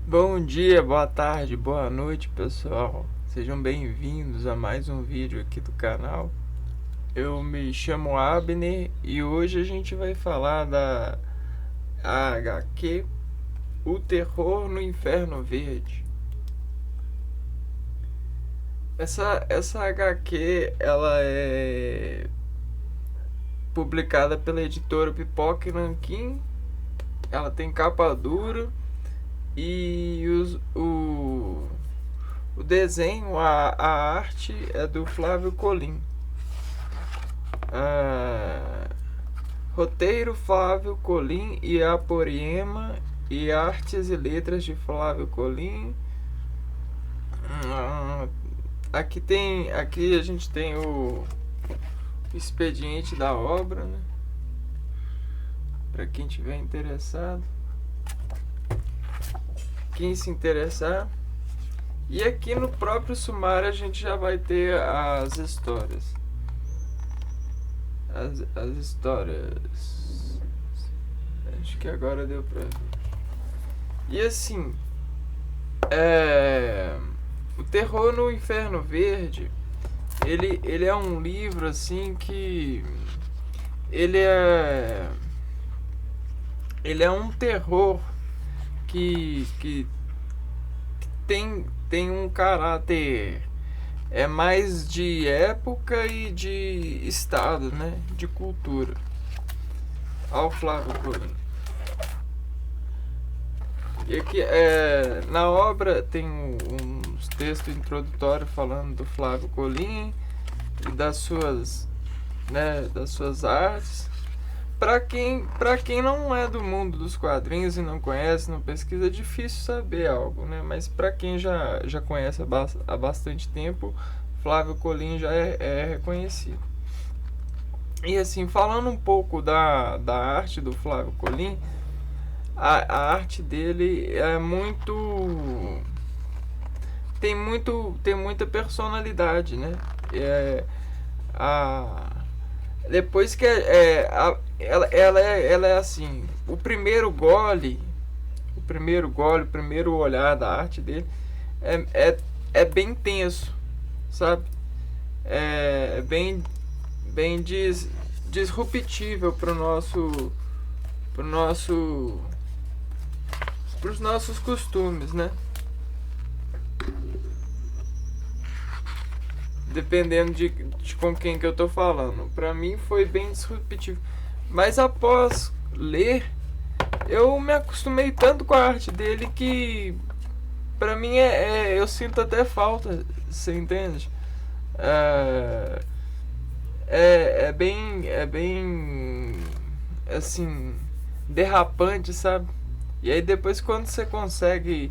Bom dia, boa tarde, boa noite, pessoal. Sejam bem-vindos a mais um vídeo aqui do canal. Eu me chamo Abner e hoje a gente vai falar da HQ O Terror no Inferno Verde. Essa HQ ela é publicada pela editora Pipoca e Nanquim. Ela tem capa dura e o desenho, a arte é do Flávio Colim. Roteiro Flávio Colim e Apoema e artes e letras de Flávio Colim. Aqui a gente tem o expediente da obra, né? Para quem tiver interessado, quem se interessar. E aqui no próprio sumário a gente já vai ter as histórias. As histórias. Acho que agora deu pra ver. E assim, O Terror no Inferno Verde, ele é um livro assim que ele é ele é um terror que tem um caráter mais de época e de estado, né? De cultura. Ao Flávio Colim. E aqui na obra tem uns textos introdutórios falando do Flávio Colim e das suas artes. Para quem não é do mundo dos quadrinhos e não conhece, não pesquisa, é difícil saber algo, né? Mas para quem já conhece há bastante tempo, Flávio Colim já é reconhecido. E assim, falando um pouco da arte do Flávio Colim, a arte dele é tem muita personalidade, né? A Depois que ela é assim, o primeiro olhar da arte dele é bem tenso, sabe? É bem disruptível pros nossos costumes, né? Dependendo de com quem que eu tô falando. Pra mim foi bem disruptivo. Mas após ler, eu me acostumei tanto com a arte dele que pra mim eu sinto até falta, você entende? É, é bem assim, derrapante, sabe? E aí depois quando você consegue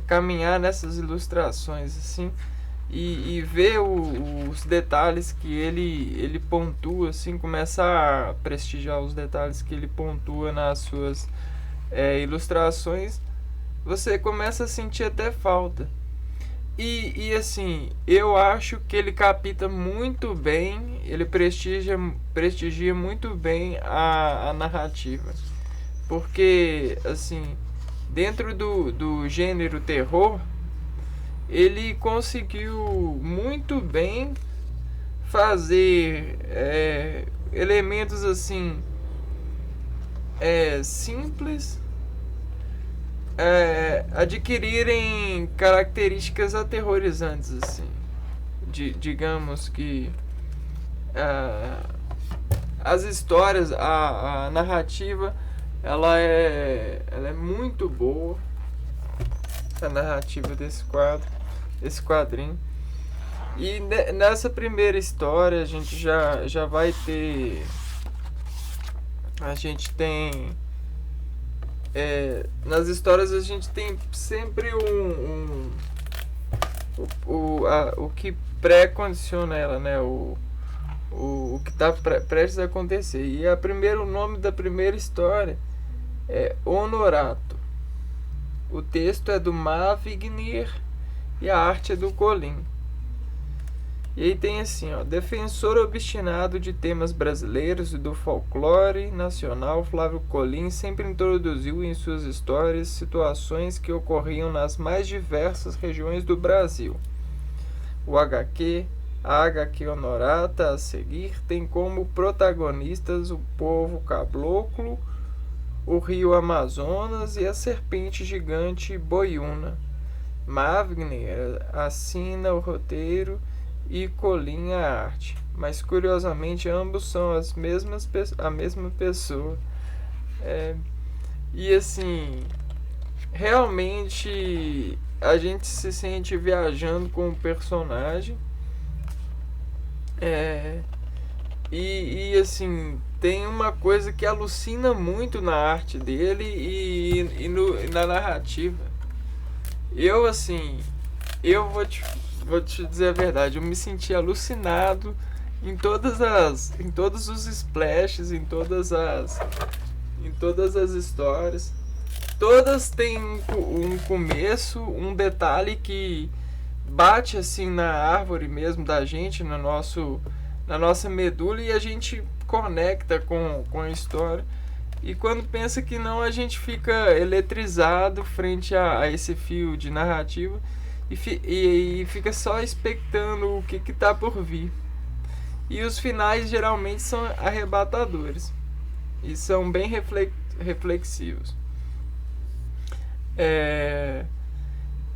caminhar nessas ilustrações assim e ver os detalhes que ele pontua, assim, começa a prestigiar os detalhes que ele pontua nas suas ilustrações, você começa a sentir até falta. E assim, eu acho que ele capta muito bem, ele prestigia muito bem a narrativa. Porque, assim, dentro do gênero terror, ele conseguiu muito bem fazer elementos assim simples adquirirem características aterrorizantes, assim. Digamos que as histórias, a narrativa, ela é muito boa, a narrativa desse quadrinho. E nessa primeira história a gente já vai ter. A gente tem. Nas histórias a gente tem sempre o que pré-condiciona ela, né? O que está prestes a acontecer. E o nome da primeira história é Honorato. O texto é do Mavigner e a arte é do Colim. E aí tem assim, ó, defensor obstinado de temas brasileiros e do folclore nacional, Flávio Colim sempre introduziu em suas histórias situações que ocorriam nas mais diversas regiões do Brasil. O HQ, a HQ Honorata a seguir, tem como protagonistas o povo caboclo, o rio Amazonas e a serpente gigante Boiúna. Mavgner assina o roteiro e Colim a arte, mas curiosamente ambos são a mesma pessoa. E assim, realmente a gente se sente viajando com o personagem. E assim, tem uma coisa que alucina muito na arte dele e na narrativa. Eu assim, eu vou te dizer a verdade, eu me senti alucinado em todos os splashes, em todas as histórias. Todas têm um começo, um detalhe que bate assim na árvore mesmo da gente, na nossa medula, e a gente conecta com a história. E quando pensa que não, a gente fica eletrizado frente a esse fio de narrativa e fica só expectando o que tá por vir. E os finais geralmente são arrebatadores e são bem reflexivos.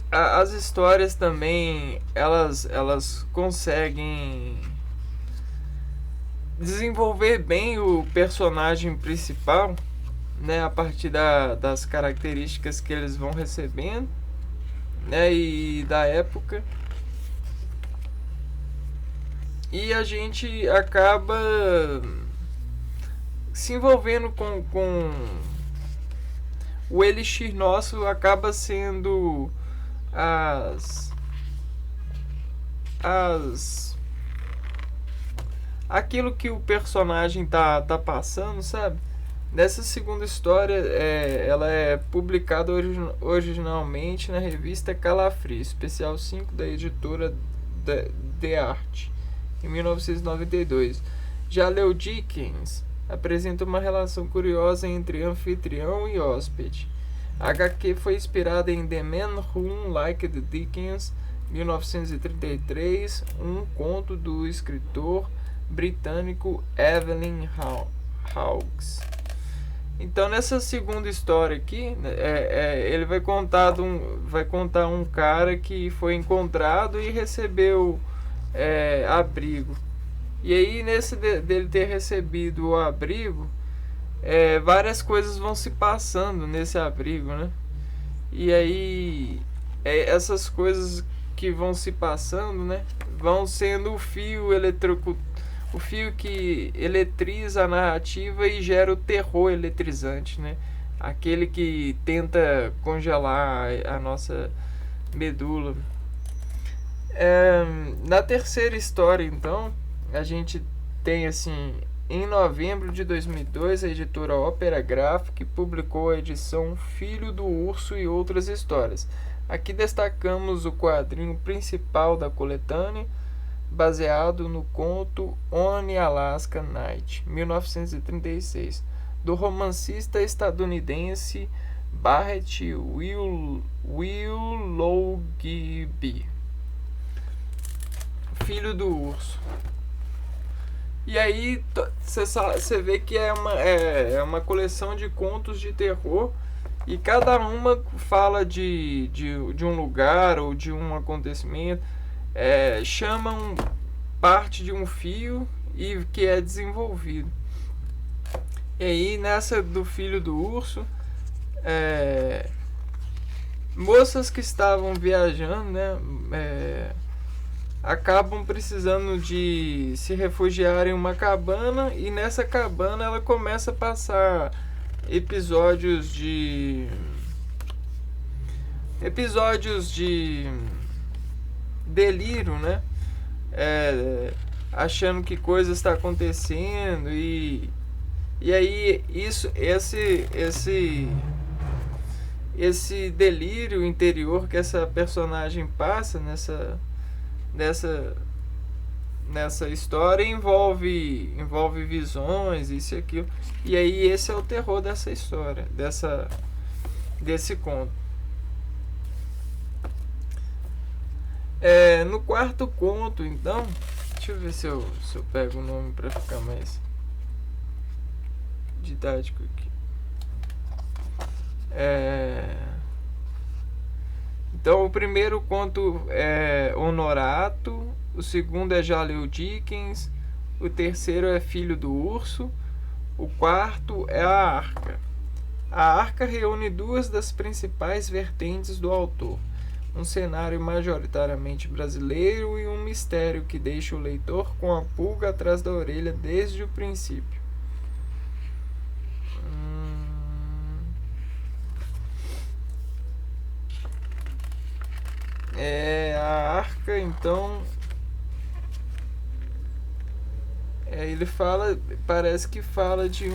As histórias também, elas conseguem desenvolver bem o personagem principal, né, a partir das características que eles vão recebendo, né, e da época. E a gente acaba se envolvendo com o elixir nosso, acaba sendo aquilo que o personagem tá passando, sabe? Nessa segunda história, ela é publicada originalmente na revista Calafrio, especial 5 da editora The Art, em 1992. Já Leo Dickens apresenta uma relação curiosa entre anfitrião e hóspede. A HQ foi inspirada em The Man Who Liked Dickens, 1933, um conto do escritor britânico Evelyn Hawkes. Então, nessa segunda história aqui, ele vai contar um cara que foi encontrado e recebeu abrigo. E aí, nesse dele ter recebido o abrigo, várias coisas vão se passando nesse abrigo, né? E aí, essas coisas que vão se passando, né, vão sendo o fio que eletriza a narrativa e gera o terror eletrizante, né? Aquele que tenta congelar a nossa medula. Na terceira história, então, a gente tem assim, em novembro de 2002, a editora Ópera Gráfica publicou a edição Filho do Urso e Outras Histórias. Aqui destacamos o quadrinho principal da coletânea, baseado no conto On Alaska Night, 1936, do romancista estadunidense Barrett Willoughby, Filho do Urso. E aí você vê que é uma coleção de contos de terror, e cada uma fala de um lugar ou de um acontecimento, chamam parte de um fio e que é desenvolvido. E aí nessa do Filho do Urso, moças que estavam viajando, né, acabam precisando de se refugiar em uma cabana, e nessa cabana ela começa a passar episódios de delírio, né? Achando que coisa está acontecendo, e aí esse delírio interior que essa personagem passa nessa história envolve visões, isso e aquilo. E aí esse é o terror dessa história, desse conto. No quarto conto, então, deixa eu ver se eu pego o nome para ficar mais didático aqui. Então o primeiro conto é Honorato, o segundo é Já Leu Dickens, o terceiro é Filho do Urso, o quarto é A Arca. A Arca reúne duas das principais vertentes do autor: um cenário majoritariamente brasileiro e um mistério que deixa o leitor com a pulga atrás da orelha desde o princípio. A Arca, então, ele fala, parece que fala de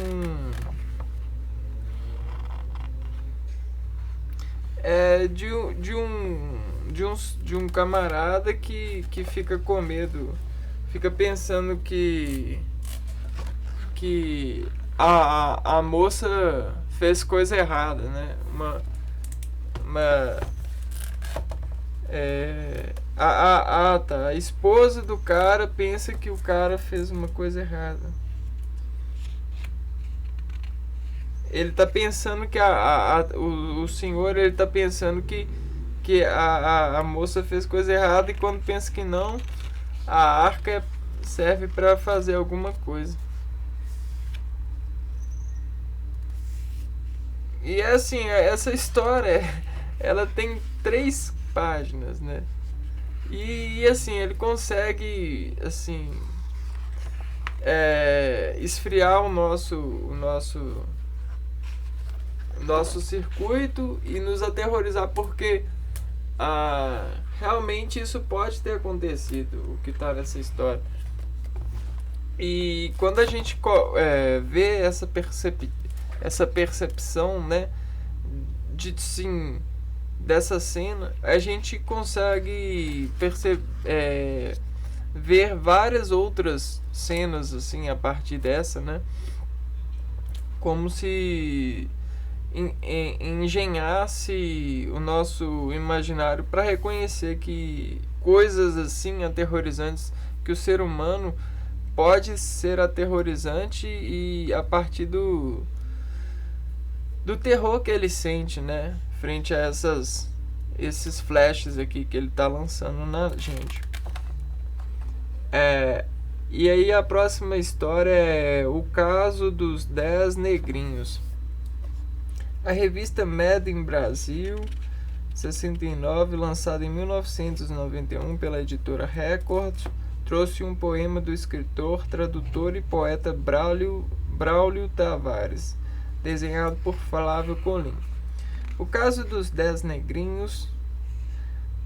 um camarada que fica com medo, fica pensando que a moça fez coisa errada, né? A esposa do cara pensa que o cara fez uma coisa errada. Ele tá pensando que o senhor, ele tá pensando que a moça fez coisa errada, e quando pensa que não, a arca serve para fazer alguma coisa. E assim, essa história, ela tem 3 páginas, né? E assim, ele consegue, assim, esfriar o nosso circuito e nos aterrorizar, porque realmente isso pode ter acontecido, o que está nessa história. E quando a gente vê essa percepção, né, sim, dessa cena, a gente consegue ver várias outras cenas assim a partir dessa, né? Como se engenhasse o nosso imaginário para reconhecer que coisas assim aterrorizantes, que o ser humano pode ser aterrorizante, e a partir do terror que ele sente, né, frente a esses flashes aqui que ele tá lançando na gente. E aí a próxima história é O Caso dos 10 Negrinhos. A revista Mad in Brasil, 69, lançada em 1991 pela editora Record, trouxe um poema do escritor, tradutor e poeta Braulio Tavares, desenhado por Flávio Colim. O Caso dos 10 Negrinhos.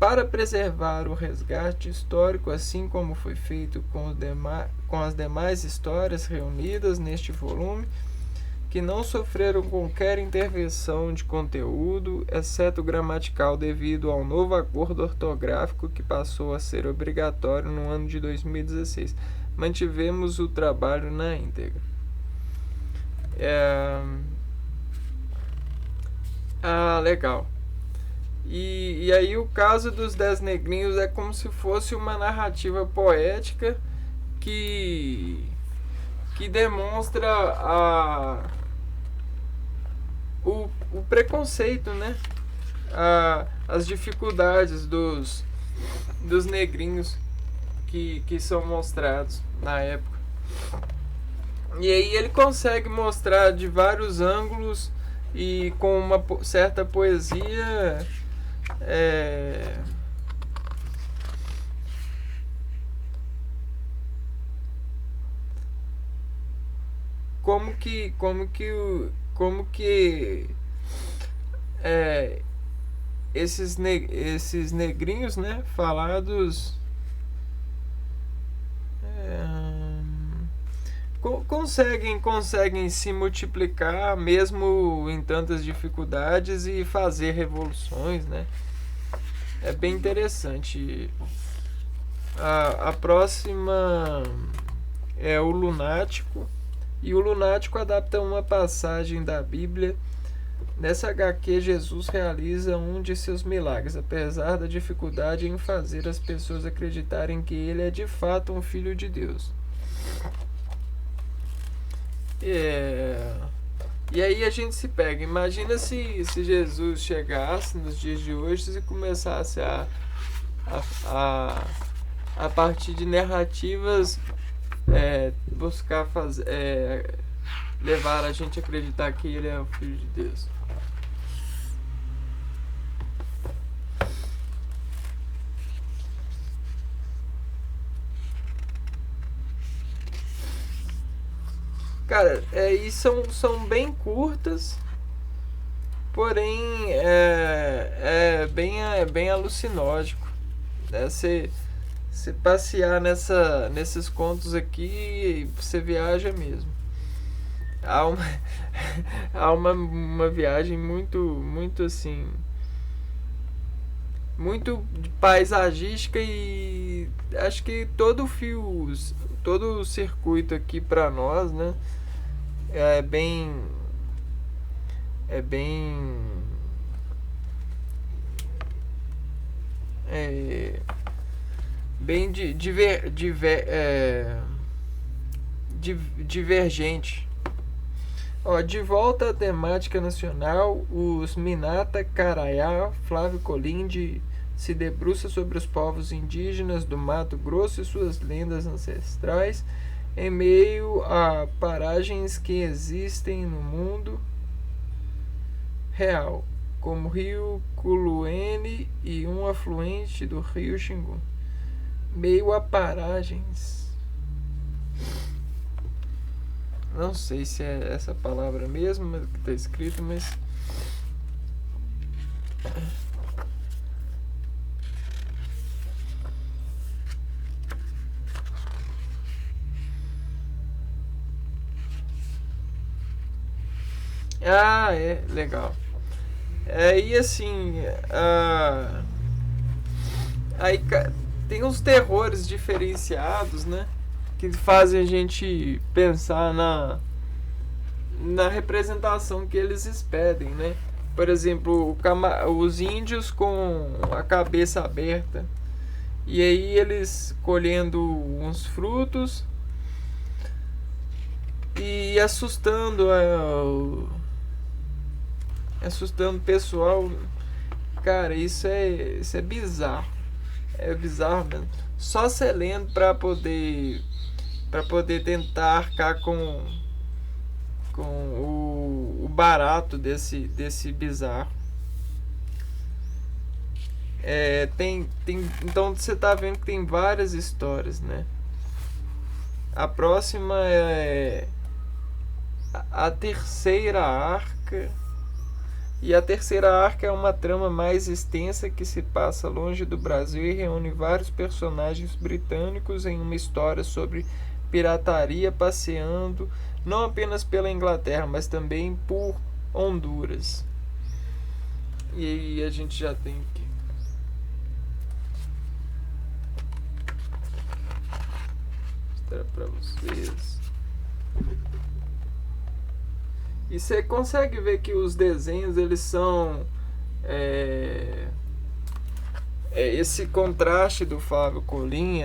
Para preservar o resgate histórico, assim como foi feito com as demais histórias reunidas neste volume, que não sofreram qualquer intervenção de conteúdo, exceto gramatical, devido ao novo acordo ortográfico que passou a ser obrigatório no ano de 2016. Mantivemos o trabalho na íntegra. Legal. E aí o Caso dos 10 Negrinhos é como se fosse uma narrativa poética que demonstra o preconceito, né? As dificuldades dos negrinhos que são mostrados na época. E aí ele consegue mostrar de vários ângulos e com uma certa poesia, como que esses negrinhos, né, falados, conseguem se multiplicar mesmo em tantas dificuldades e fazer revoluções, né? É bem interessante A próxima é o Lunático. E o Lunático adapta uma passagem da Bíblia. Nessa HQ, Jesus realiza um de seus milagres, apesar da dificuldade em fazer as pessoas acreditarem que ele é de fato um filho de Deus. E aí a gente se pega. Imagina se Jesus chegasse nos dias de hoje e começasse a partir de narrativas buscar levar a gente a acreditar que ele é o Filho de Deus. Cara, e são bem curtas, porém bem alucinótico. Né? Você passear nesses contos aqui, você viaja mesmo. Há uma viagem muito assim, muito paisagística, e acho que todo o circuito aqui para nós, né, é bem é bem é, bem divergente. Ó, de volta à temática nacional, os Minata Caraiá, Flávio Colinde se debruça sobre os povos indígenas do Mato Grosso e suas lendas ancestrais, em meio a paragens que existem no mundo real, como o rio Culuene e um afluente do rio Xingu. Meio a paragens. Não sei se é essa palavra mesmo que está escrito, mas legal. E assim, aí tem uns terrores diferenciados, né? Que fazem a gente pensar na representação que eles expedem, né? Por exemplo, os índios com a cabeça aberta, e aí eles colhendo uns frutos e assustando o pessoal. Cara, isso é bizarro. É bizarro mesmo. Só você lendo para poder tentar arcar com o barato desse bizarro. Então você tá vendo que tem várias histórias, né? A próxima é a Terceira Arca. E a Terceira Arca é uma trama mais extensa que se passa longe do Brasil e reúne vários personagens britânicos em uma história sobre pirataria, passeando não apenas pela Inglaterra, mas também por Honduras. E aí a gente já tem que mostrar para vocês. E você consegue ver que os desenhos, eles são esse contraste do Flávio Colim,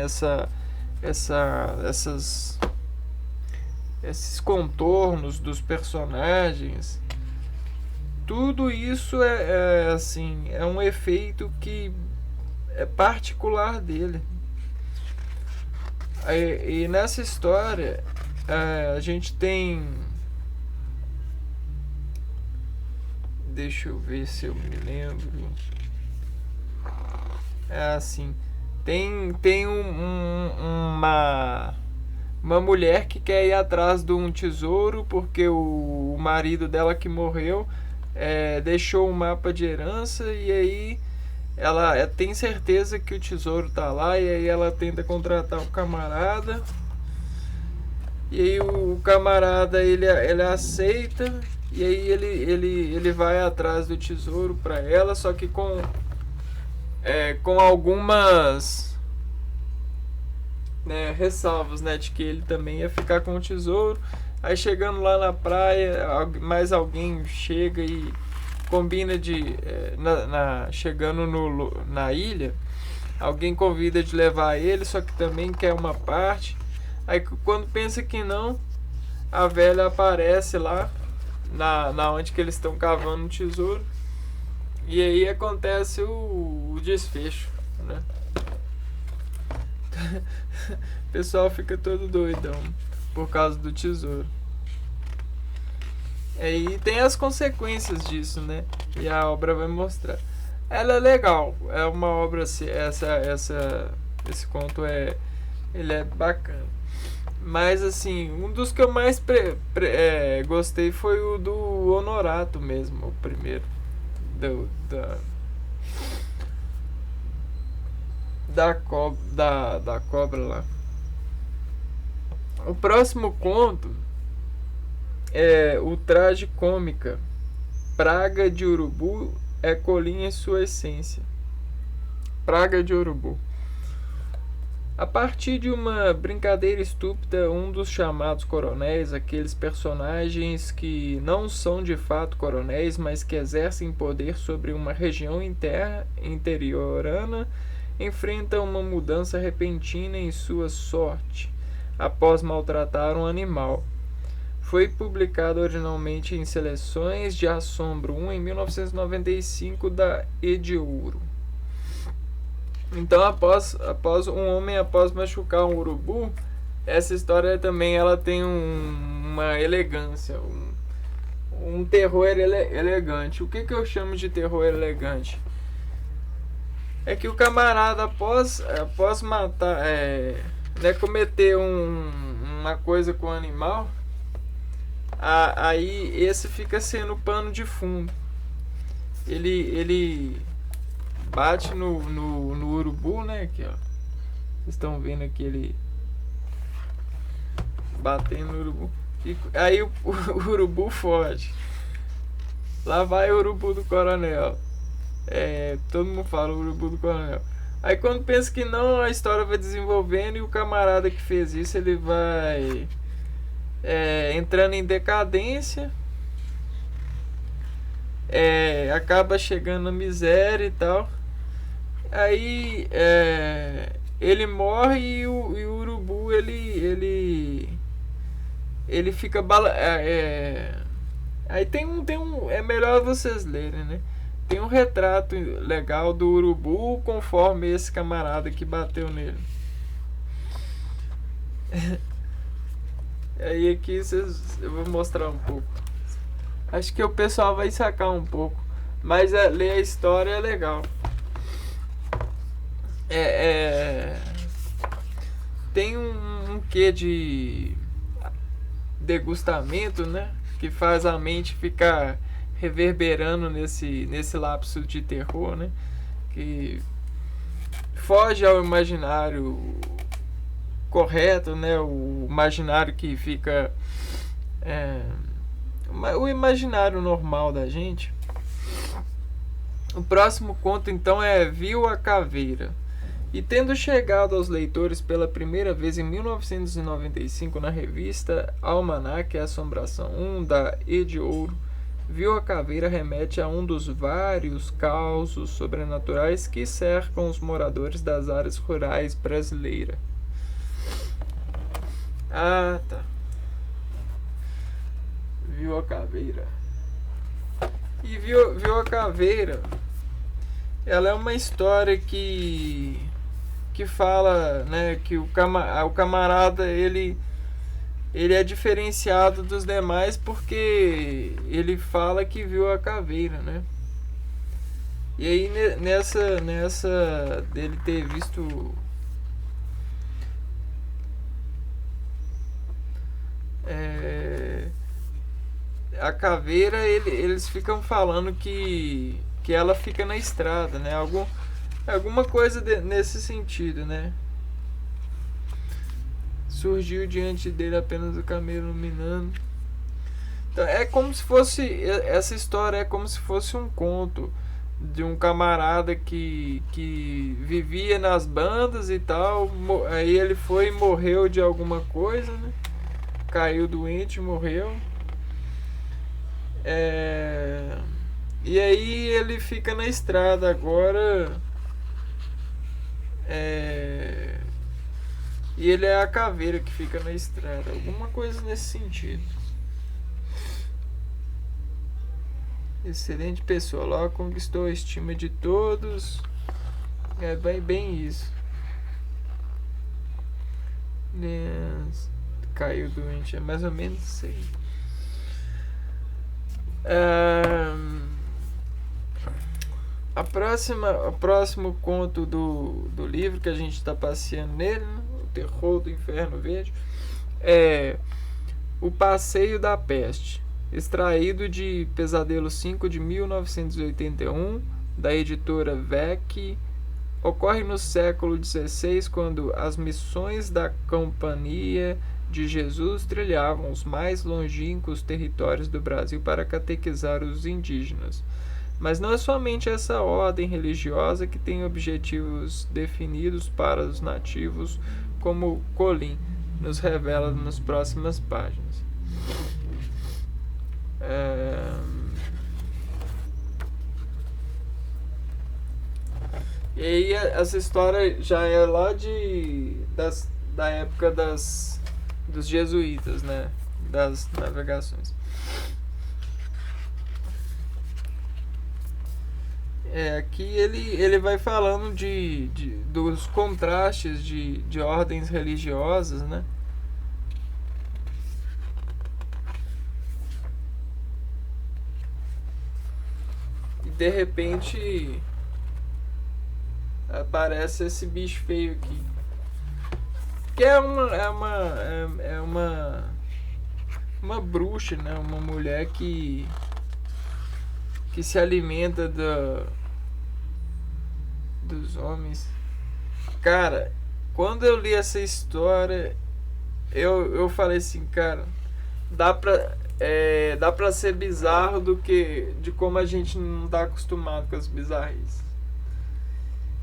esses contornos dos personagens, tudo isso assim, é um efeito que é particular dele. E nessa história a gente tem, deixa eu ver se eu me lembro, assim, tem uma mulher que quer ir atrás de um tesouro porque o marido dela que morreu deixou um mapa de herança, e aí ela tem certeza que o tesouro tá lá, e aí ela tenta contratar um camarada, e aí o camarada ele aceita, e aí ele vai atrás do tesouro para ela, só que com algumas né, ressalvas, né, de que ele também ia ficar com o tesouro. Aí chegando lá na praia, mais alguém chega e combina de chegando na ilha, alguém convida de levar ele, só que também quer uma parte. Aí quando pensa que não, a velha aparece lá na onde que eles estão cavando o tesouro. E aí acontece o desfecho, né? O pessoal fica todo doidão por causa do tesouro. E tem as consequências disso, né? E a obra vai mostrar. Ela é legal, é uma obra assim, esse conto ele é bacana. Mas assim, um dos que eu mais gostei foi o do Honorato mesmo, o primeiro. Do, da cobra lá. O próximo conto é o Tragicômica. Praga de Urubu é colinha em sua essência. Praga de Urubu. A partir de uma brincadeira estúpida, um dos chamados coronéis, aqueles personagens que não são de fato coronéis, mas que exercem poder sobre uma região interiorana, enfrentam uma mudança repentina em sua sorte após maltratar um animal. Foi publicado originalmente em Seleções de Assombro 1 em 1995 da Ediouro. Então, após machucar um urubu, essa história também ela tem uma elegância, um terror elegante. O que eu chamo de terror elegante? É que o camarada após matar, cometer uma coisa com o animal, aí esse fica sendo o pano de fundo. Ele bate no urubu, né? Aqui, ó. Vocês estão vendo aqui ele batendo no urubu. E aí o urubu foge. Lá vai o urubu do coronel. Todo mundo fala o urubu do coronel. Aí quando pensa que não, a história vai desenvolvendo e o camarada que fez isso, ele vai entrando em decadência. Acaba chegando na miséria e tal. Aí ele morre e o urubu ele fica aí tem um é melhor vocês lerem, né? Tem um retrato legal do urubu conforme esse camarada que bateu nele. Aí aqui eu vou mostrar um pouco. Acho que o pessoal vai sacar um pouco, mas ler a história é legal. Tem um quê de degustamento, né? Que faz a mente ficar reverberando nesse lapso de terror, né? Que foge ao imaginário correto, né? O imaginário que fica o imaginário normal da gente. O próximo conto então é Viu a Caveira. E tendo chegado aos leitores pela primeira vez em 1995 na revista Almanac Assombração 1 da Ediouro, Viu a Caveira remete a um dos vários causos sobrenaturais que cercam os moradores das áreas rurais brasileiras. Ah, tá. Viu a Caveira. E viu a Caveira, ela é uma história que fala, né, que o camarada ele é diferenciado dos demais porque ele fala que viu a caveira, né? E aí nessa dele ter visto a caveira, eles ficam falando que ela fica na estrada, né? Alguma coisa nesse sentido, né? Surgiu diante dele apenas o camelo iluminando. Então, é como se fosse essa história é como se fosse um conto de um camarada que vivia nas bandas e tal. Aí ele foi e morreu de alguma coisa, né? Caiu doente, morreu. E aí ele fica na estrada agora. E ele é a caveira que fica na estrada. Alguma coisa nesse sentido. Excelente pessoa. Lá conquistou a estima de todos. É bem isso. Caiu doente. É mais ou menos isso aí. O próximo conto do livro que a gente está passeando nele, né? O Terror do Inferno Verde, é O Passeio da Peste, extraído de Pesadelo 5 de 1981, da editora VEC. Ocorre no século XVI, quando as missões da Companhia de Jesus trilhavam os mais longínquos territórios do Brasil para catequizar os indígenas. Mas não é somente essa ordem religiosa que tem objetivos definidos para os nativos, como Colim nos revela nas próximas páginas. E aí essa história já é lá da época dos jesuítas, né? Das navegações. Aqui ele vai falando dos contrastes de ordens religiosas, né? E de repente aparece esse bicho feio aqui, que é uma bruxa, né? Uma mulher que se alimenta dos homens. Cara, quando eu li essa história, eu falei assim, cara, dá pra ser bizarro de como a gente não tá acostumado com as bizarrices.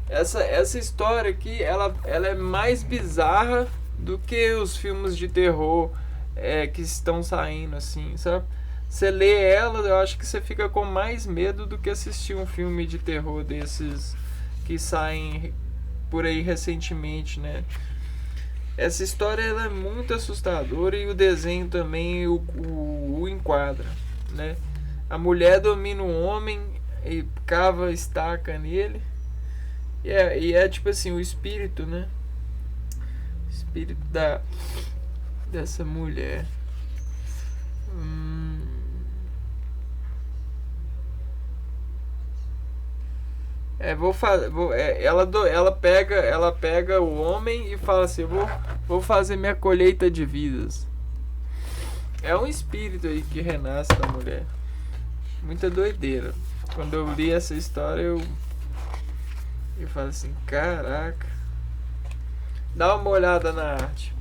Essa história aqui, ela é mais bizarra do que os filmes de terror que estão saindo, assim, sabe? Você lê ela, eu acho que você fica com mais medo do que assistir um filme de terror desses que saem por aí recentemente, né? Essa história ela é muito assustadora e o desenho também o enquadra, né? A mulher domina o homem e cava estaca nele. E é tipo assim, o espírito, né? O espírito dessa mulher. Ela pega o homem e fala assim, vou fazer minha colheita de vidas. É um espírito aí que renasce da mulher. Muita doideira. Quando eu li essa história, eu falo assim, caraca. Dá uma olhada na arte.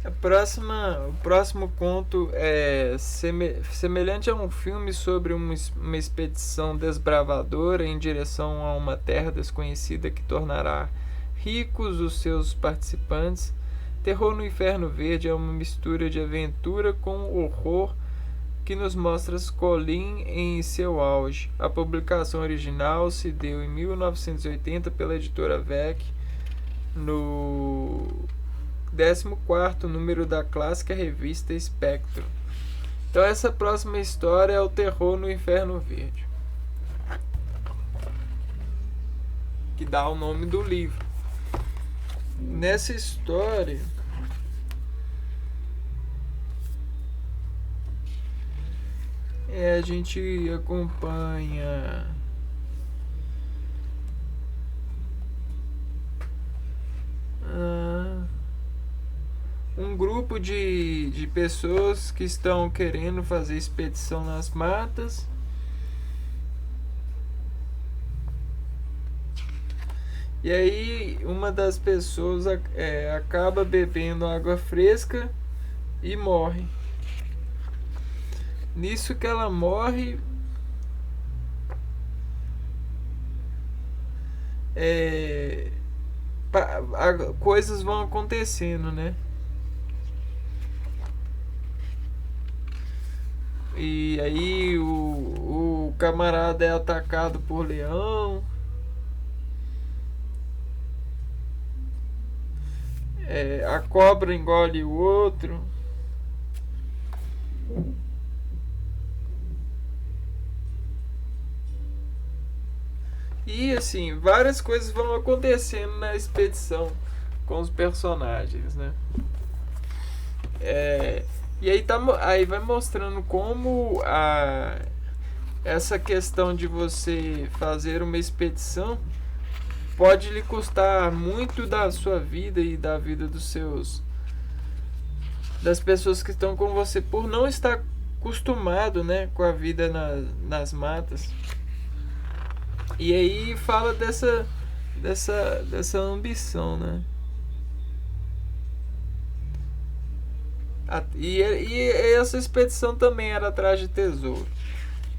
O próximo conto é semelhante a um filme sobre uma expedição desbravadora em direção a uma terra desconhecida que tornará ricos os seus participantes. Terror no Inferno Verde é uma mistura de aventura com horror que nos mostra Colim em seu auge. A publicação original se deu em 1980 pela editora VEC, no 14º número da clássica revista Espectro. Então essa próxima história é o Terror no Inferno Verde, que dá o nome do livro. Nessa história a gente acompanha um grupo de pessoas que estão querendo fazer expedição nas matas. E aí uma das pessoas acaba bebendo água fresca e morre. Nisso que ela morre, é, coisas vão acontecendo, né? E aí o camarada é atacado por leão. A cobra engole o outro. E assim, várias coisas vão acontecendo na expedição com os personagens, né? E aí, aí vai mostrando como essa questão de você fazer uma expedição pode lhe custar muito da sua vida e da vida das pessoas que estão com você por não estar acostumado, né, com a vida nas matas. E aí fala dessa ambição, né? E essa expedição também era atrás de tesouro.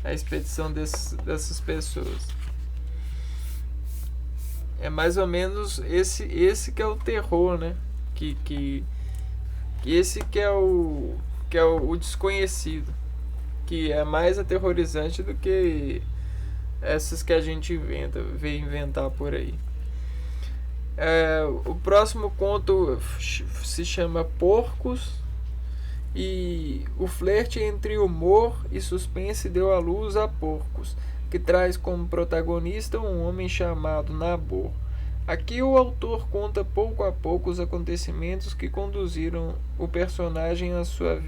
A expedição dessas pessoas. É mais ou menos esse que é o terror, né? Esse que é o desconhecido. Que é mais aterrorizante do que essas que a gente vê inventar por aí. O próximo conto se chama Porcos. E o flerte entre humor e suspense deu à luz a Porcos, que traz como protagonista um homem chamado Nabor. Aqui o autor conta pouco a pouco os acontecimentos que conduziram o personagem à sua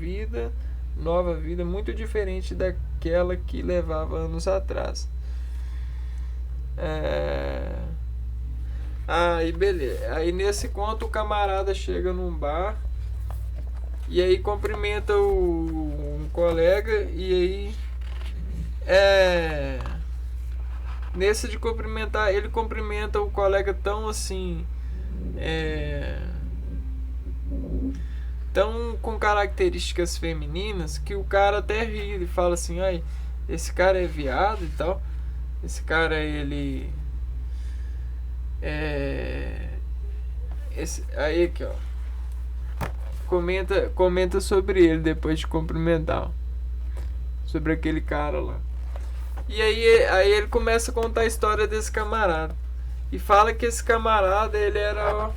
nova vida, muito diferente daquela que levava anos atrás. E beleza. Aí nesse conto o camarada chega num bar e aí cumprimenta um colega e aí nesse de cumprimentar, ele cumprimenta o colega tão assim tão com características femininas que o cara até ri, ele fala assim, ai, esse cara é viado e tal, esse cara ele aí aqui ó, comenta sobre ele depois de cumprimentar, sobre aquele cara lá. E aí ele começa a contar a história desse camarada e fala que esse camarada ele era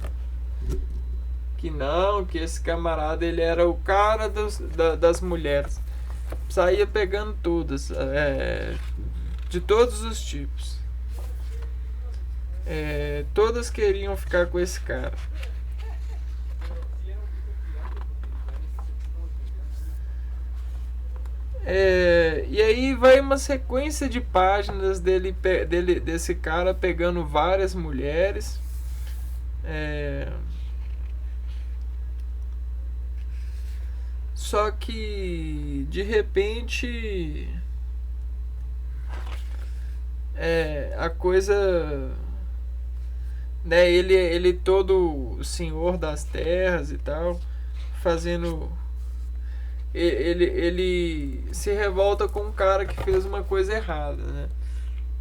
que esse camarada ele era o cara das mulheres, saía pegando todas, de todos os tipos, todas queriam ficar com esse cara. E aí vai uma sequência de páginas desse cara pegando várias mulheres. Só que de repente a coisa, né, ele todo senhor das terras e tal, fazendo, ele se revolta com um cara que fez uma coisa errada, né?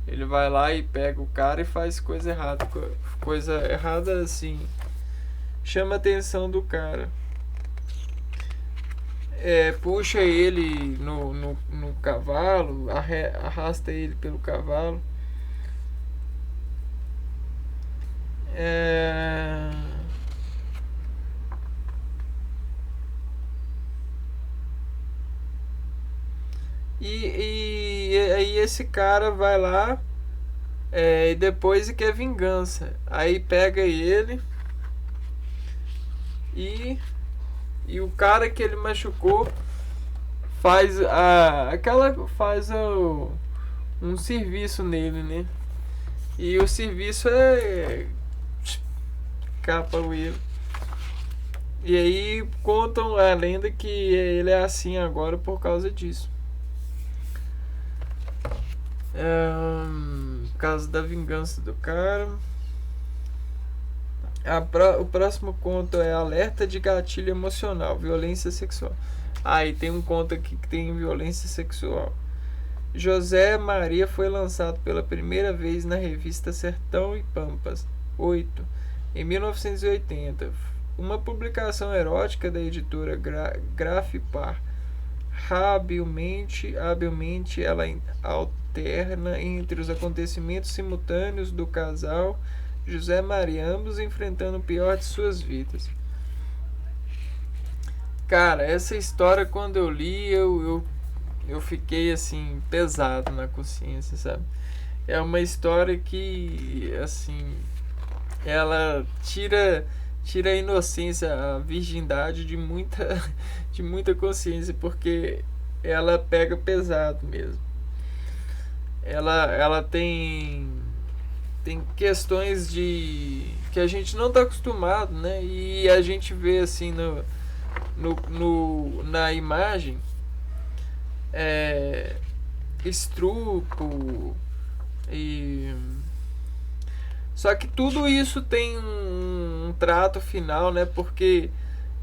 Ele vai lá e pega o cara e faz coisa errada assim, chama a atenção do cara, puxa ele no cavalo, arrasta ele pelo cavalo, e aí esse cara vai lá, e depois quer vingança. Aí pega ele e o cara que ele machucou faz um serviço nele, né? E o serviço capa ele. E aí contam a lenda que ele é assim agora por causa disso. Por causa da vingança do cara. O próximo conto é Alerta de Gatilho Emocional, Violência Sexual. E tem um conto aqui que tem violência sexual. José Maria foi lançado pela primeira vez na revista Sertão e Pampas, 8, em 1980. Uma publicação erótica da editora Grafipar. Habilmente ela alterna entre os acontecimentos simultâneos do casal José Maria, ambos enfrentando o pior de suas vidas. Cara, essa história, quando eu li, eu fiquei assim, pesado na consciência, sabe? É uma história que, assim, ela tira a inocência, a virgindade de muita consciência, porque ela pega pesado mesmo. Ela tem questões de que a gente não está acostumado, né? E a gente vê assim na imagem estupro e só que tudo isso tem um trato final, né? Porque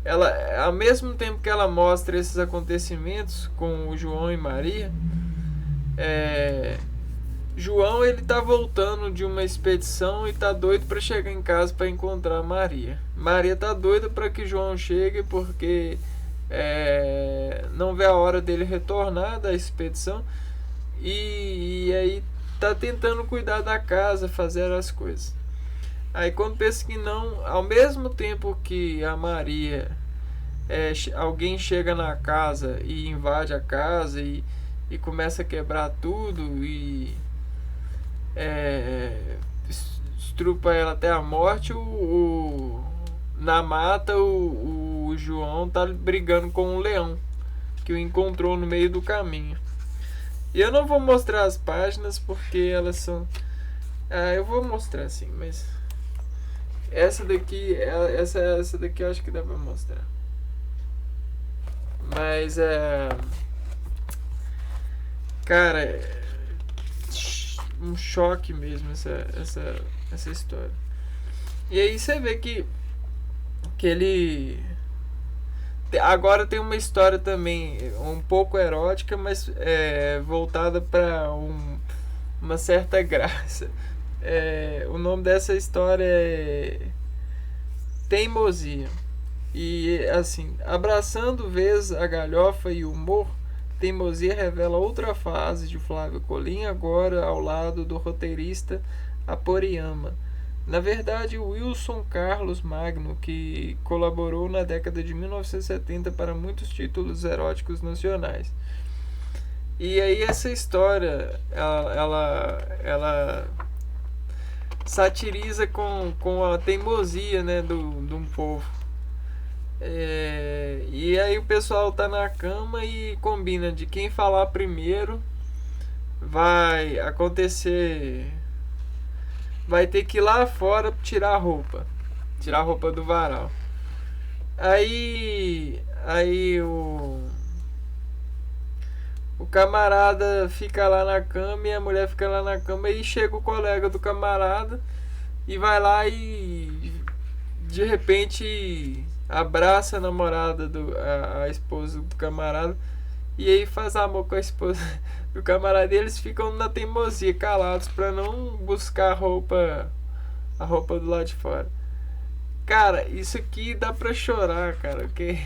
ela, ao mesmo tempo que ela mostra esses acontecimentos com o João e Maria, João, ele tá voltando de uma expedição e tá doido para chegar em casa para encontrar Maria. Maria tá doida para que João chegue porque não vê a hora dele retornar da expedição e aí tá tentando cuidar da casa, fazer as coisas. Aí quando pensa que não, ao mesmo tempo que a Maria, alguém chega na casa e invade a casa e começa a quebrar tudo e estrupa ela até a morte, na mata o João tá brigando com um leão que o encontrou no meio do caminho. E eu não vou mostrar as páginas porque elas são... eu vou mostrar sim, mas essa daqui eu acho que dá pra mostrar. Mas cara, um choque mesmo essa história. E aí você vê que ele agora tem uma história também um pouco erótica, mas voltada para uma certa graça. O nome dessa história é Teimosia. E assim, abraçando vez a galhofa e o humor, Teimosia revela outra fase de Flávio Colim, agora ao lado do roteirista Aporiyama. Na verdade, Wilson Carlos Magno, que colaborou na década de 1970 para muitos títulos eróticos nacionais. E aí essa história, ela satiriza com a teimosia, né, de um povo. E aí o pessoal tá na cama e combina de quem falar primeiro vai acontecer, vai ter que ir lá fora tirar a roupa do varal. Aí o camarada fica lá na cama e a mulher fica lá na cama e chega o colega do camarada e vai lá e de repente abraça a namorada a esposa do camarada e aí faz amor com a esposa do camarada e eles ficam na teimosia, calados pra não buscar a roupa do lado de fora. Cara, isso aqui dá pra chorar, cara, porque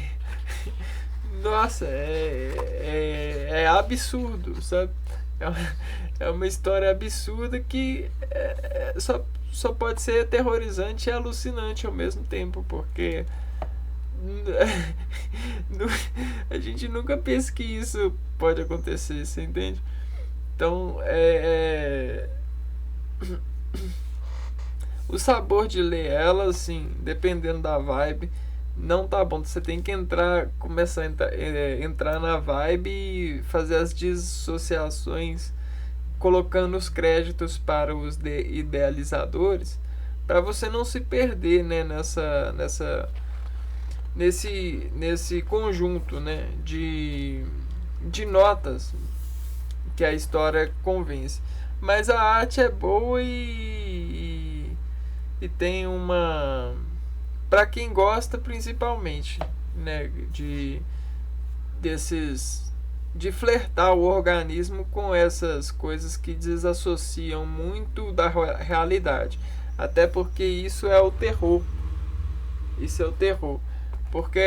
nossa, é absurdo, sabe? É uma história absurda que só pode ser aterrorizante e alucinante ao mesmo tempo, porque a gente nunca pensa que isso pode acontecer, você entende? Então, o sabor de ler ela, assim, dependendo da vibe, não tá bom. Você tem que começar a entrar na vibe e fazer as dissociações, colocando os créditos para os idealizadores, para você não se perder, né, nesse conjunto, né, de notas que a história convence. Mas a arte é boa e tem uma, para quem gosta principalmente, né, desses de flertar o organismo com essas coisas que desassociam muito da realidade. Até porque isso é o terror. Isso é o terror. Porque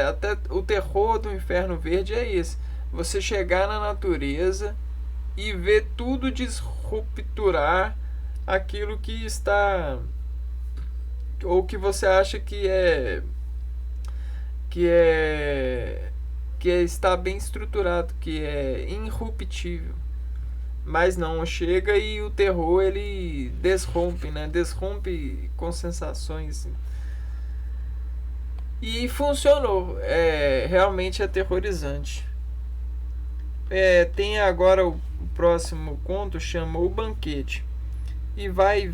até o terror do Inferno Verde é esse. Você chegar na natureza e ver tudo disrupturar aquilo que está, ou que você acha que é está bem estruturado, que é irruptível. Mas não, chega e o terror ele desrompe, né? Desrompe com sensações. E funcionou. Realmente aterrorizante. Tem agora o próximo conto, chama O Banquete. E vai e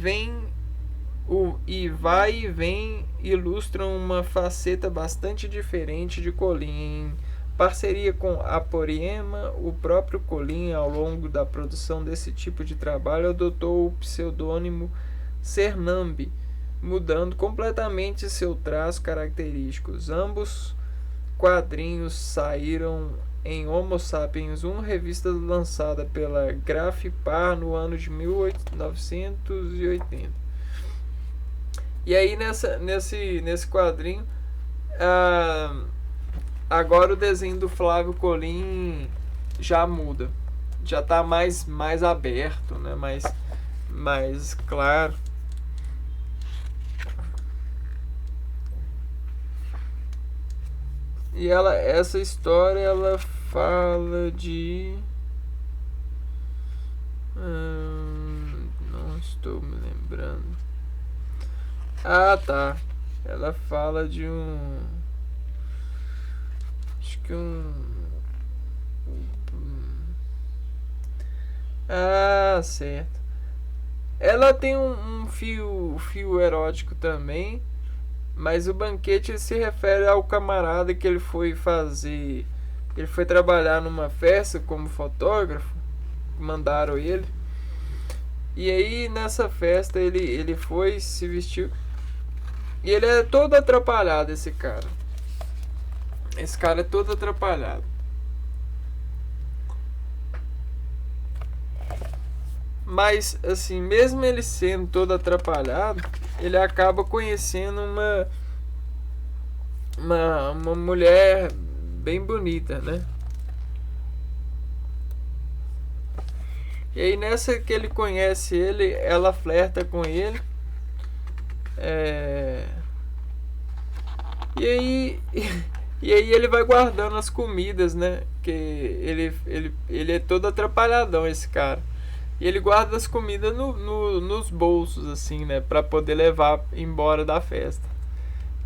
vem ilustram uma faceta bastante diferente de Colin. Em parceria com Aporyema, o próprio Colin, ao longo da produção desse tipo de trabalho, adotou o pseudônimo Cernambi, mudando completamente seu traço característico. Ambos quadrinhos saíram em Homo Sapiens 1, revista lançada pela Graphipar no ano de 1980. E aí nesse quadrinho, agora o desenho do Flávio Colin já muda, já está mais aberto, né? mais claro. E essa história ela fala de, não estou me lembrando. Tá. Ela fala de acho que certo. Ela tem um fio erótico também, mas o banquete se refere ao camarada que ele foi trabalhar numa festa como fotógrafo, mandaram ele. E aí nessa festa ele foi, se vestiu, e ele é todo atrapalhado, esse cara. Esse cara é todo atrapalhado. Mas, assim, mesmo ele sendo todo atrapalhado, ele acaba conhecendo uma mulher bem bonita, né? E aí nessa que ele conhece ele, ela flerta com ele. E aí ele vai guardando as comidas, né? Que ele é todo atrapalhadão, esse cara. E ele guarda as comidas nos bolsos, assim, né? Pra poder levar embora da festa.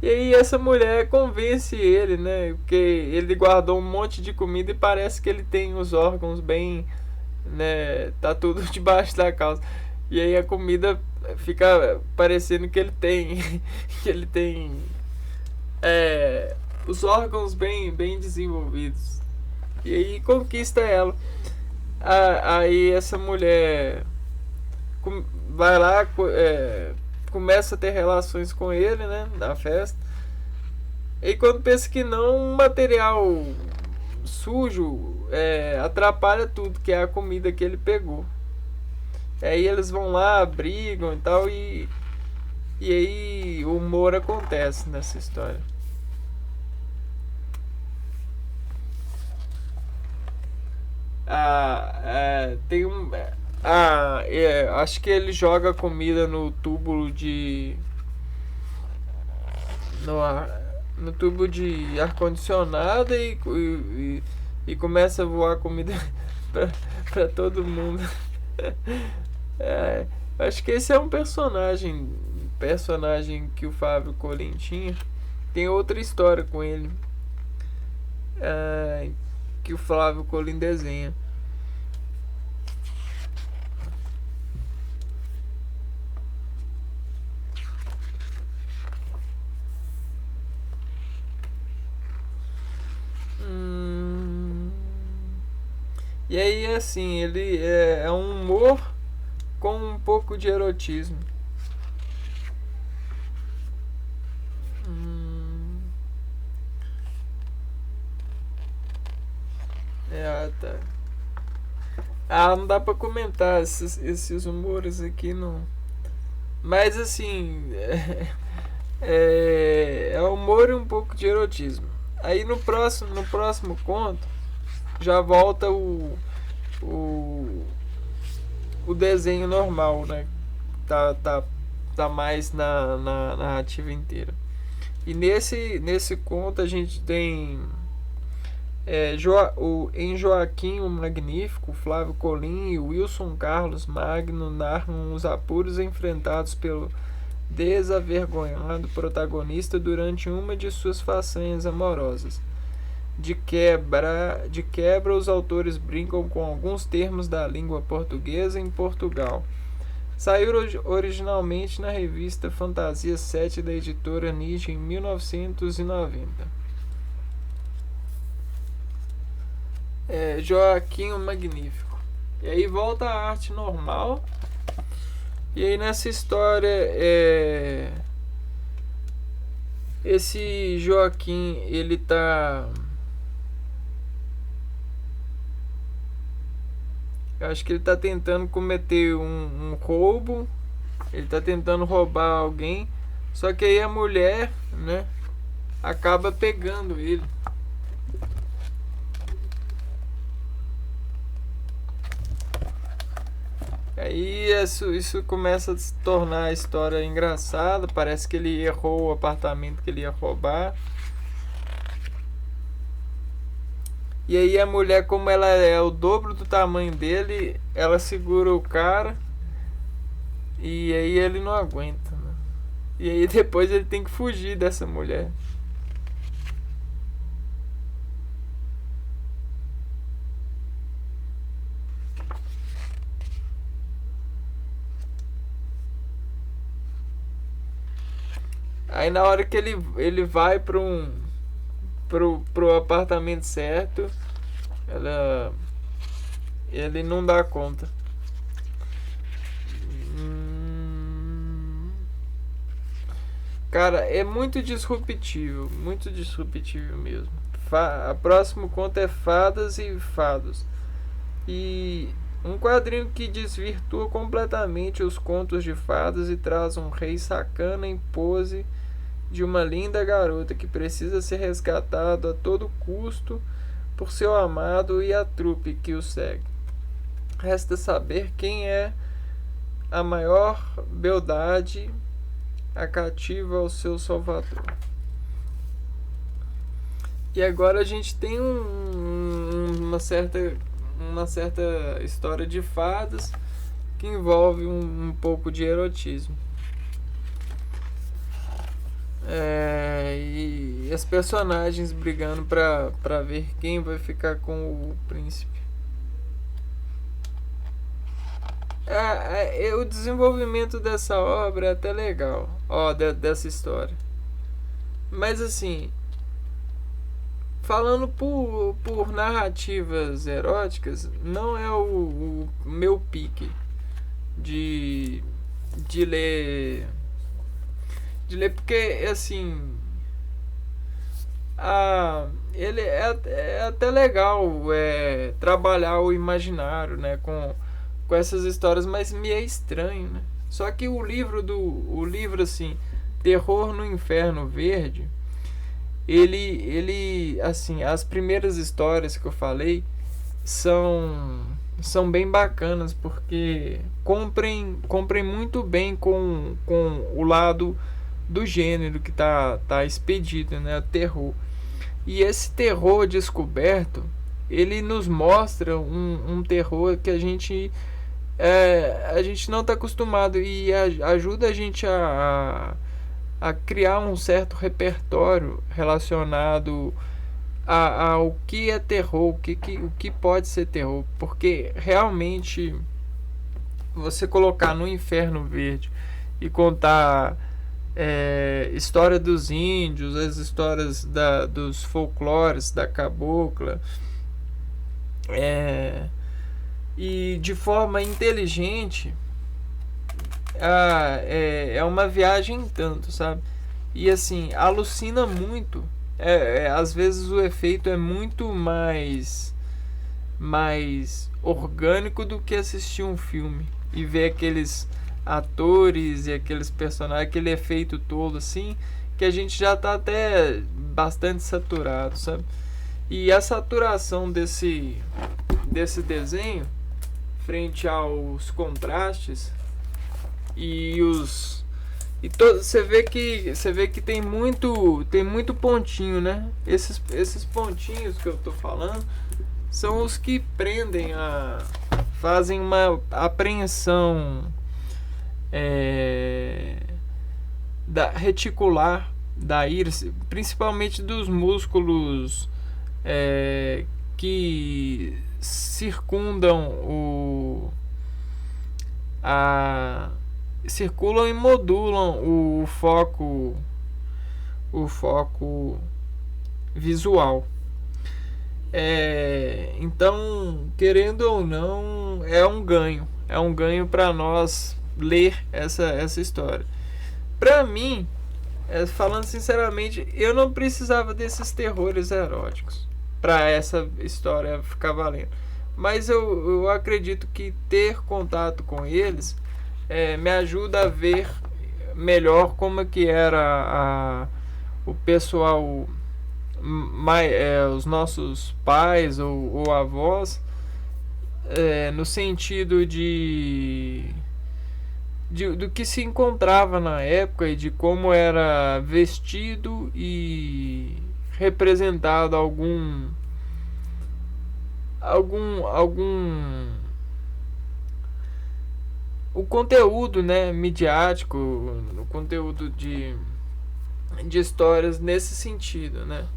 E aí essa mulher convence ele, né? Porque ele guardou um monte de comida e parece que ele tem os órgãos bem, né? Tá tudo debaixo da calça. E aí a comida fica parecendo que ele tem que ele tem os órgãos bem desenvolvidos. E aí conquista ela. Aí essa mulher vai lá, começa a ter relações com ele, né, na festa. E quando pensa que não, um material sujo atrapalha tudo, que é a comida que ele pegou. Aí eles vão lá, brigam e tal, e aí o humor acontece nessa história. Tem acho que ele joga comida no tubo de no tubo de ar condicionado e começa a voar comida pra todo mundo. Acho que esse é um personagem que o Fábio Colin tinha. Tem outra história com ele, que o Flávio Colin desenha. E aí, assim, ele é um humor com um pouco de erotismo. Ah, tá. Ah, não dá pra comentar esses humores aqui, não. Mas assim, é humor e um pouco de erotismo. Aí no próximo conto já volta o, o desenho normal, né? Tá mais na narrativa inteira. E nesse conto a gente tem em Joaquim o Magnífico, Flávio Colim e Wilson Carlos Magno narram os apuros enfrentados pelo desavergonhado protagonista durante uma de suas façanhas amorosas. De quebra, os autores brincam com alguns termos da língua portuguesa em Portugal. Saiu originalmente na revista Fantasia 7 da editora Nietzsche em 1990. Joaquim o Magnífico. E aí volta a arte normal. E aí nessa história esse Joaquim, ele tá... Eu acho que ele tá tentando cometer um roubo. Ele tá tentando roubar alguém. Só que aí a mulher, né, acaba pegando ele. Aí isso começa a se tornar a história engraçada. Parece que ele errou o apartamento que ele ia roubar. E aí a mulher, como ela é o dobro do tamanho dele, ela segura o cara. E aí ele não aguenta, né? E aí depois ele tem que fugir dessa mulher. Aí na hora que ele vai pro apartamento certo, ela ele não dá conta. Cara, é muito disruptivo mesmo. A próximo conto é Fadas e Fados. E um quadrinho que desvirtua completamente os contos de fadas e traz um rei sacana em pose de uma linda garota que precisa ser resgatado a todo custo por seu amado e a trupe que o segue. Resta saber quem é a maior beldade a cativa ao seu salvador. E agora a gente tem uma certa história de fadas que envolve um pouco de erotismo. E as personagens brigando pra ver quem vai ficar com o príncipe. O desenvolvimento dessa obra é até legal, dessa história. Mas assim, falando por narrativas eróticas, não é o meu pique de ler. De ler porque, assim, ele é até legal trabalhar o imaginário, né, com essas histórias, mas me é estranho, né? Só que o livro assim, Terror no Inferno Verde, ele assim, as primeiras histórias que eu falei são bem bacanas porque comprem muito bem com o lado do gênero que tá expedido, né, terror. E esse terror descoberto, ele nos mostra um terror que a gente não está acostumado e ajuda a gente a criar um certo repertório relacionado ao que é terror, o que pode ser terror, porque realmente você colocar no Inferno Verde e contar história dos índios, as histórias dos folclores da cabocla, e de forma inteligente, é uma viagem tanto, sabe? E assim, alucina muito. Às vezes o efeito é muito mais mais orgânico do que assistir um filme e ver aqueles atores e aqueles personagens, aquele efeito todo assim, que a gente já tá até bastante saturado, sabe? E a saturação desse desenho frente aos contrastes e os você vê que tem muito pontinho, né? Esses pontinhos que eu tô falando são os que fazem uma apreensão da reticular da íris, principalmente dos músculos que circundam circulam e modulam o foco visual. Então, querendo ou não, é um ganho para nós ler essa história. Para mim, falando sinceramente, eu não precisava desses terrores eróticos para essa história ficar valendo, mas eu acredito que ter contato com eles me ajuda a ver melhor como é que era o pessoal, os nossos pais ou avós, no sentido do que se encontrava na época e de como era vestido e representado algum o conteúdo, né, midiático, o conteúdo de histórias nesse sentido, né?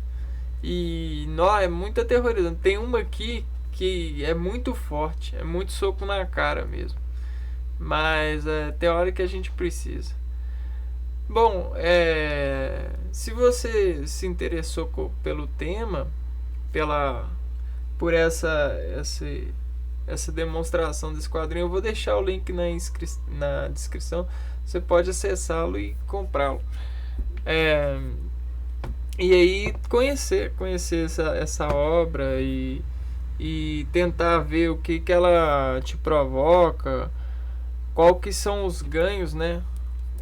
E é muito aterrorizante. Tem uma aqui que é muito forte, é muito soco na cara mesmo, mas tem hora que a gente precisa. Bom, se você se interessou pelo tema, por essa demonstração desse quadrinho, eu vou deixar o link na descrição. Você pode acessá-lo e comprá-lo. E aí conhecer essa obra e tentar ver o que ela te provoca, qual que são os ganhos, né?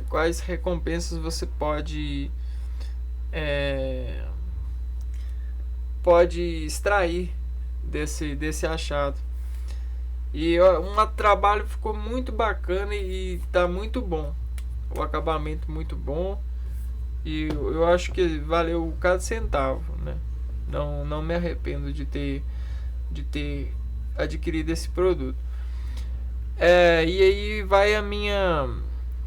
Quais recompensas você pode extrair desse achado. E um trabalho ficou muito bacana e tá muito bom, o acabamento muito bom, e eu acho que valeu cada centavo, né? Não me arrependo de ter adquirido esse produto. E aí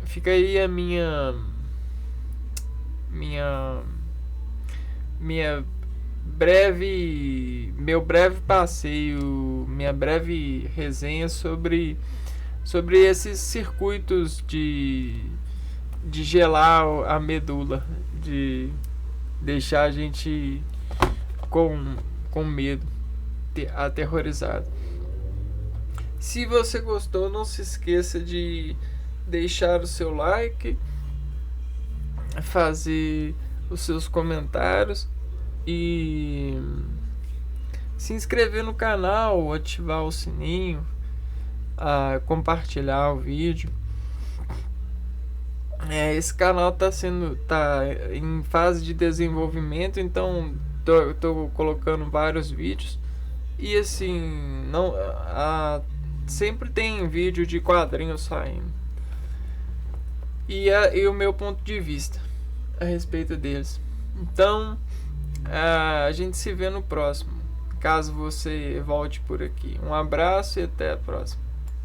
fica aí a minha meu breve passeio, minha breve resenha sobre esses circuitos de gelar a medula, de deixar a gente com medo, aterrorizado. Se você gostou, não se esqueça de deixar o seu like, fazer os seus comentários e se inscrever no canal, ativar o sininho, compartilhar o vídeo. Esse canal tá em fase de desenvolvimento, então tô colocando vários vídeos e assim, sempre tem vídeo de quadrinhos saindo e o meu ponto de vista a respeito deles. Então a gente se vê no próximo, caso você volte por aqui. Um abraço e até a próxima.